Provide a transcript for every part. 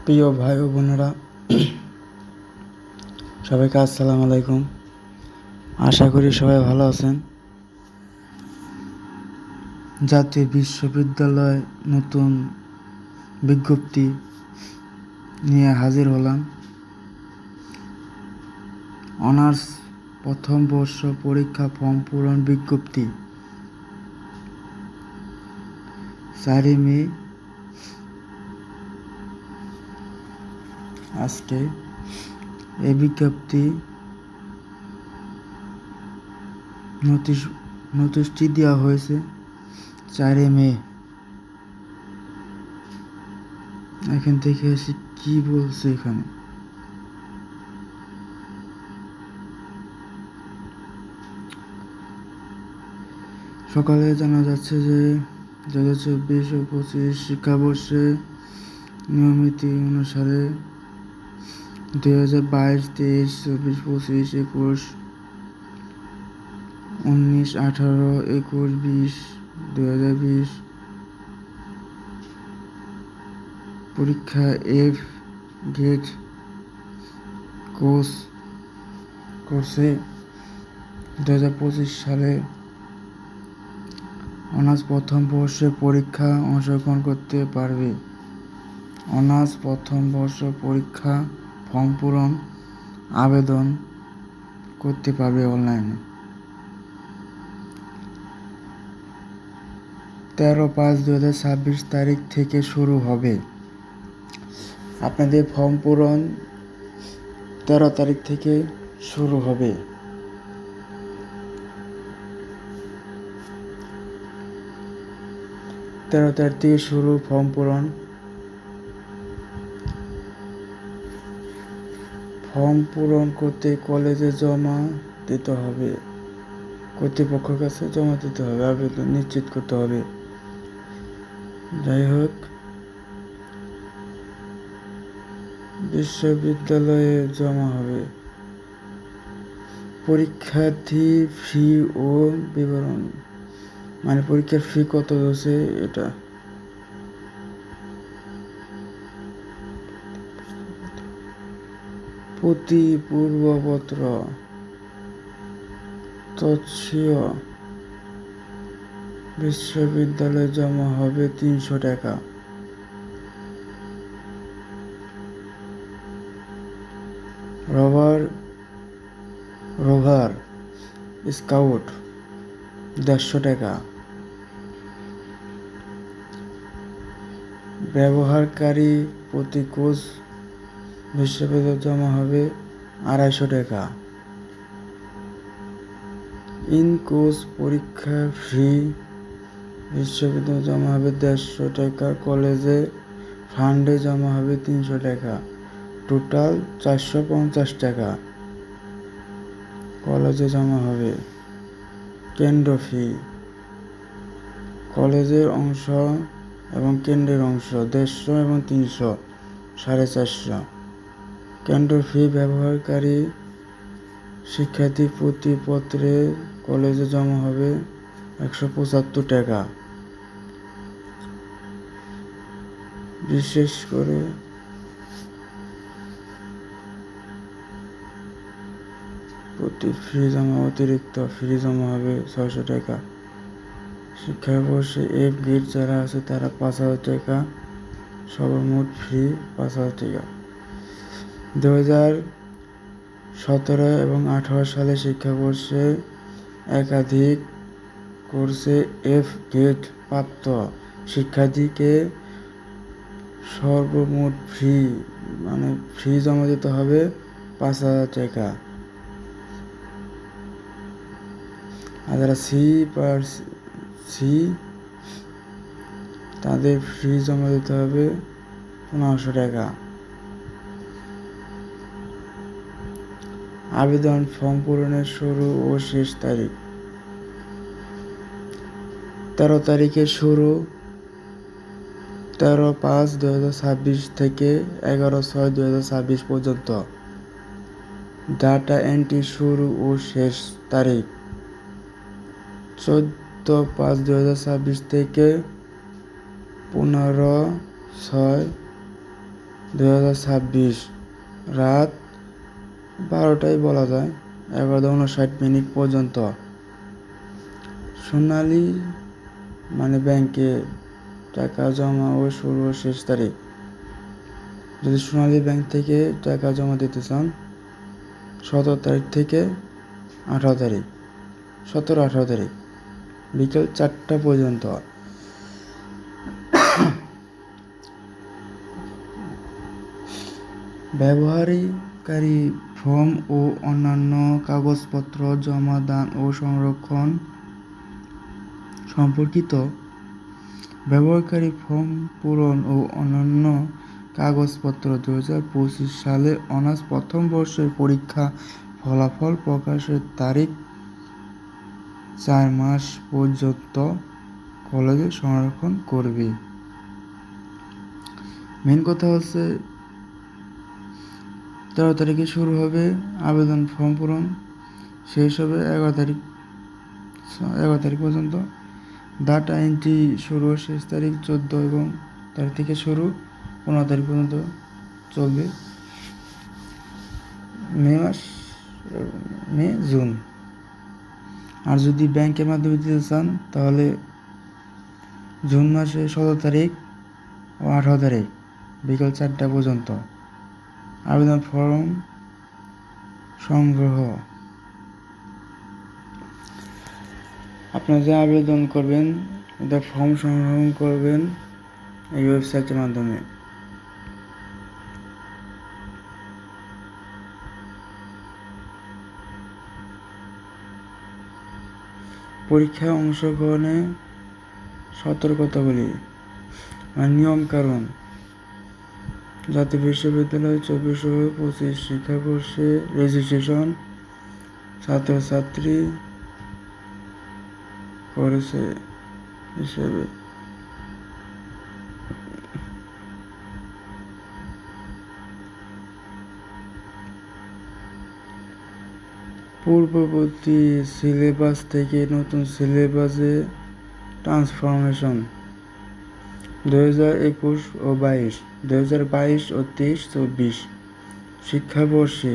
প্রিয় ভাই ও বোনেরা, সবাইকে আসসালামু আলাইকুম। আশা করি সবাই ভালো আছেন। জাতীয় বিশ্ববিদ্যালয় নতুন বিজ্ঞপ্তি নিয়ে হাজির হলাম। অনার্স প্রথম বর্ষ পরীক্ষা ফর্ম পূরণ বিজ্ঞপ্তি 4 মে আজকে এই বিজ্ঞপ্তি নোটিশটি দেওয়া হয়েছে 4 মে। এখান থেকে এসে কি বলছে এখানে, সকালে জানা যাচ্ছে যে 2024 ও 25 শিক্ষাবর্ষে নিয়মিত অনুসারে 2022-23, 24-25, 21-19, 18, 21-20, 2020 পরীক্ষা এফ গ্রেড কোর্সে 2025 সালে অনার্স প্রথম বর্ষের পরীক্ষা অংশগ্রহণ করতে পারবে। অনার্স প্রথম বর্ষ পরীক্ষা ফর্ম পূরণ আবেদন করতে পারবে অনলাইনে। 13/5/2026 তারিখ থেকে শুরু হবে। আপনাদের ফর্ম পূরণ 13 তারিখ থেকে শুরু হবে। তেরো তারিখ থেকে শুরু ফর্ম পূরণ। ফর্ম পূরণ করতে কলেজে জমা দিতে হবে, কর্তৃপক্ষের কাছে জমা দিতে হবে, আবেদন নিশ্চিত করতে হবে। যাই হোক, বিশ্ববিদ্যালয়ে জমা হবে। পরীক্ষার্থী ফি ও বিবরণ, মানে পরীক্ষার ফি কত হচ্ছে এটা। প্রতি পূর্বপত্র তৎসীয় বিশ্ববিদ্যালয়ে জমা হবে 300 টাকা। রোভার স্কাউট 150 টাকা। ব্যবহারকারী প্রতি কোর্স বিশ্ববিদ্যালয়ে জমা হবে 250 টাকা। ইন কোর্স পরীক্ষা ফি বিশ্ববিদ্যালয়ে জমা হবে 150 টাকা। কলেজে ফান্ডে জমা হবে 300 টাকা। টোটাল 450 টাকা কলেজে জমা হবে। কেন্দ্র ফি, কলেজের অংশ এবং কেন্দ্রের অংশ 150 এবং 300, 450। কেন্দ্র ফি ব্যবহারকারী শিক্ষার্থী প্রতি পত্রে কলেজে জমা হবে 175 টাকা। বিশেষ করে প্রতি ফি জমা অতিরিক্ত ফি জমা হবে 600 টাকা। শিক্ষাবর্ষে এফ গ্রেড যারা আছে তারা 5000 টাকা, সর্বমোট ফি 5000 টাকা। 2017 এবং 18 সালে শিক্ষাবর্ষে একাধিক কোর্সে এফ গ্রেড প্রাপ্ত শিক্ষার্থীকে সর্বমোট ফি জমা দিতে হবে 5000 টাকা। আর যারা সি তাদের ফি জমা দিতে হবে 1500 টাকা। আবেদন ফর্ম পূরণের শুরু ও শেষ তারিখ 13 তারিখে শুরু, 13/5/2026 থেকে 11/6/2026 পর্যন্ত। ডাটা এন্ট্রি শুরু ও শেষ তারিখ 14/5/2026 থেকে 15/6 2026 রাত 12টায় বলা যায় 11:59 পর্যন্ত সোনালী ব্যাংকে টাকা জমা ও শুরু ও শেষ তারিখ। যদি সোনালী ব্যাংক থেকে টাকা জমা দিতে চান 17 তারিখ থেকে 18 তারিখ 17-18 তারিখ বিকেল 4টা পর্যন্ত। ব্যবহারকারী ফর্ম ও অন্যান্য কাগজপত্র জমা দান ও সংরক্ষণ সম্পর্কিত ব্যবহারকারী ফর্ম পূরণ ও অন্যান্য কাগজপত্র 2025 সালে অনার্স প্রথম বর্ষের পরীক্ষা ফলাফল প্রকাশের তারিখ 4 মাস পর্যন্ত কলেজে সংরক্ষণ করবে। মেন কথা হচ্ছে 13 তারিখে শুরু হবে আবেদন ফর্ম পূরণ, শেষ হবে 11 তারিখ পর্যন্ত। ডাটা এন্ট্রি শুরু শেষ তারিখ 14 এবং তারিখ থেকে শুরু 15 তারিখ পর্যন্ত চলবে। May June. আর যদি ব্যাংকের মাধ্যমে দিতে চান তাহলে জুন মাসে 17 তারিখ ও 18 তারিখ বিকেল 4টা পর্যন্ত আবেদন ফর্ম সংগ্রহ। আপনারা যে আবেদন করবেন এটা ফর্ম সংগ্রহ করবেন এই ওয়েবসাইটের মাধ্যমে। পরীক্ষায় অংশগ্রহণে সতর্কতাগুলি নিয়ম কানুন। জাতীয় বিশ্ববিদ্যালয় 24-25 শিক্ষাবর্ষে রেজিস্ট্রেশন ছাত্রছাত্রী করেছে হিসেবে পূর্ববর্তী সিলেবাস থেকে নতুন সিলেবাসে ট্রান্সফরমেশন 2021 ও 22, 2022 ও 23-24 শিক্ষাবর্ষে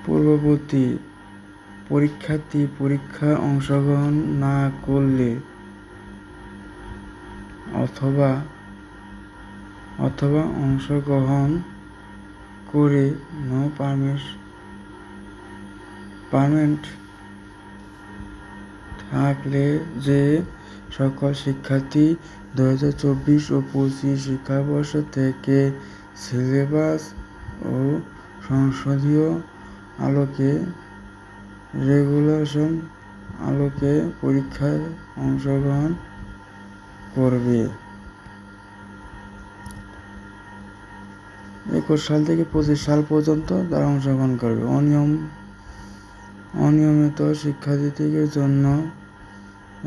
পূর্ববর্তী পরীক্ষার্থী পরীক্ষায় অংশগ্রহণ না করলে অথবা অংশগ্রহণ করে নো পারমেন্ট থাকলে যে সকল শিক্ষার্থী 2024 ও 25 শিক্ষাবর্ষ থেকে সিলেবাস ও সংসদীয় আলোকে রেগুলেশন আলোকে পরীক্ষায় অংশগ্রহণ করবে। 21 সাল থেকে 25 সাল পর্যন্ত তারা অংশগ্রহণ করবে। অনিয়মিত শিক্ষার্থীদের জন্য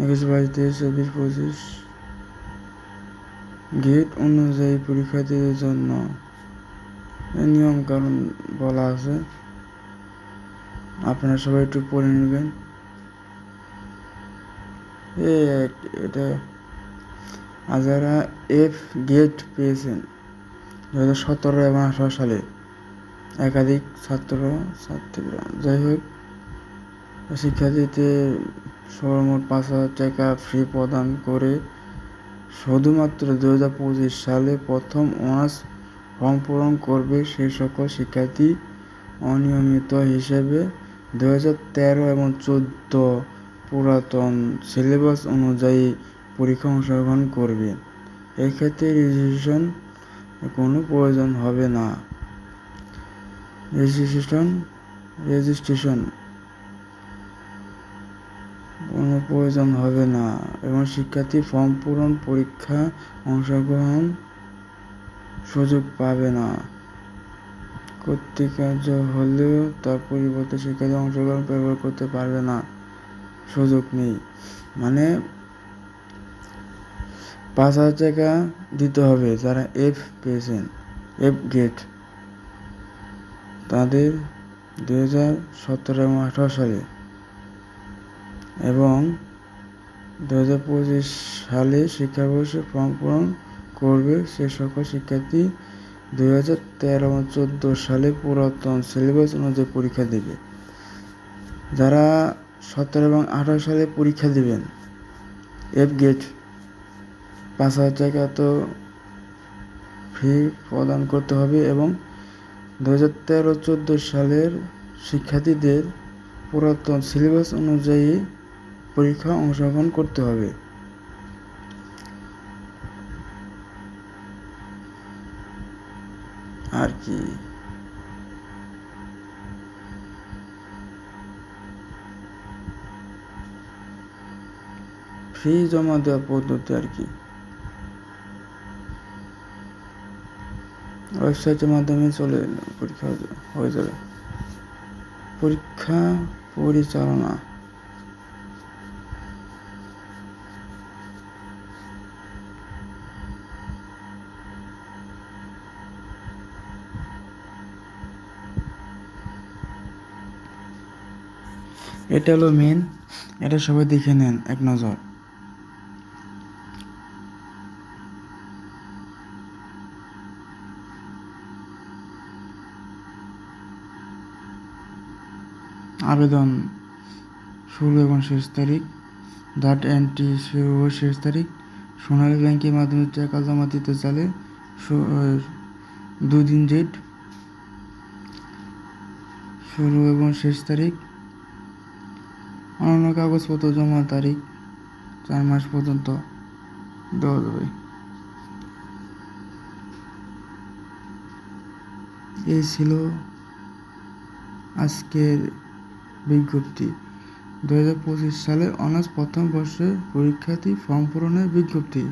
21, 22, 23, 24, 25 গেট অনুযায়ী পরীক্ষার্থীদের জন্য নিয়ম কানুন বলা আছে, আপনারা সবাই একটু পড়ে নেবেন। এটা যারা এফ গেট পেয়েছেন 2017 এবং 2018 সালে একাধিক ছাত্রীরা যাই হোক শিক্ষার্থীদের সর্বমোট 5,000 টাকা ফ্রি প্রদান করে শুধুমাত্র 2025 সালে প্রথম অনার্স ফর্ম পূরণ করবে সেই সকল শিক্ষার্থী অনিয়মিত হিসেবে 2013 এবং 2014 পুরাতন সিলেবাস অনুযায়ী পরীক্ষা অংশগ্রহণ করবে। এক্ষেত্রে রেজিস্ট্রেশন কোনো প্রয়োজন হবে না। রেজিস্ট্রেশন কোনো প্রয়োজন হবে না এবং শিক্ষার্থী ফর্ম পূরণ পরীক্ষা অংশগ্রহণ সুযোগ পাবে না। কর্তৃকার্য হলেও তার পরিবর্তে শিক্ষার্থী অংশগ্রহণ ব্যবহার করতে পারবে না, সুযোগ নেই। 5,000 টাকা দিতে হবে যারা এফ পেয়েছেন, এফ গেট তাদের 2017 এবং 2018 সালে এবং 2025 সালে শিক্ষাবর্ষে ফর্ম পূরণ করবে সে সকল শিক্ষার্থী 2013-14 সালে পুরাতন সিলেবাস অনুযায়ী পরীক্ষা দেবে। যারা 17 এবং 18 সালে পরীক্ষা দেবেন এফ গেট 5,000 টাকা তো ফি প্রদান করতে হবে এবং 2013-14 সালের শিক্ষার্থীদের পুরাতন সিলেবাস অনুযায়ী পরীক্ষা অংশগ্রহণ করতে হবে। আর কি ফি জমা দেওয়ার পদ্ধতি আর কি ওয়েবসাইটের মাধ্যমে পরীক্ষা হয়ে যাবে। পরীক্ষা পরিচালনা এটা হলো মেন, এটা সবাই দেখে নেন এক নজর। আবেদন শুরু এবং শেষ তারিখ, ডাট এন্ট্রি শুরু ও শেষ তারিখ, সোনালী ব্যাংকের মাধ্যমে টাকা জমা দিতে চাইলে 2 দিন ডেট, শুরু এবং শেষ তারিখ, অন্যান্য কাগজপত্র জমা তারিখ 4 মাস পর্যন্ত দেওয়া যাবে। এই ছিল আজকের বিজ্ঞপ্তি। 2025 সালে অনার্স প্রথম বর্ষের পরীক্ষার্থী ফর্ম পূরণের বিজ্ঞপ্তি।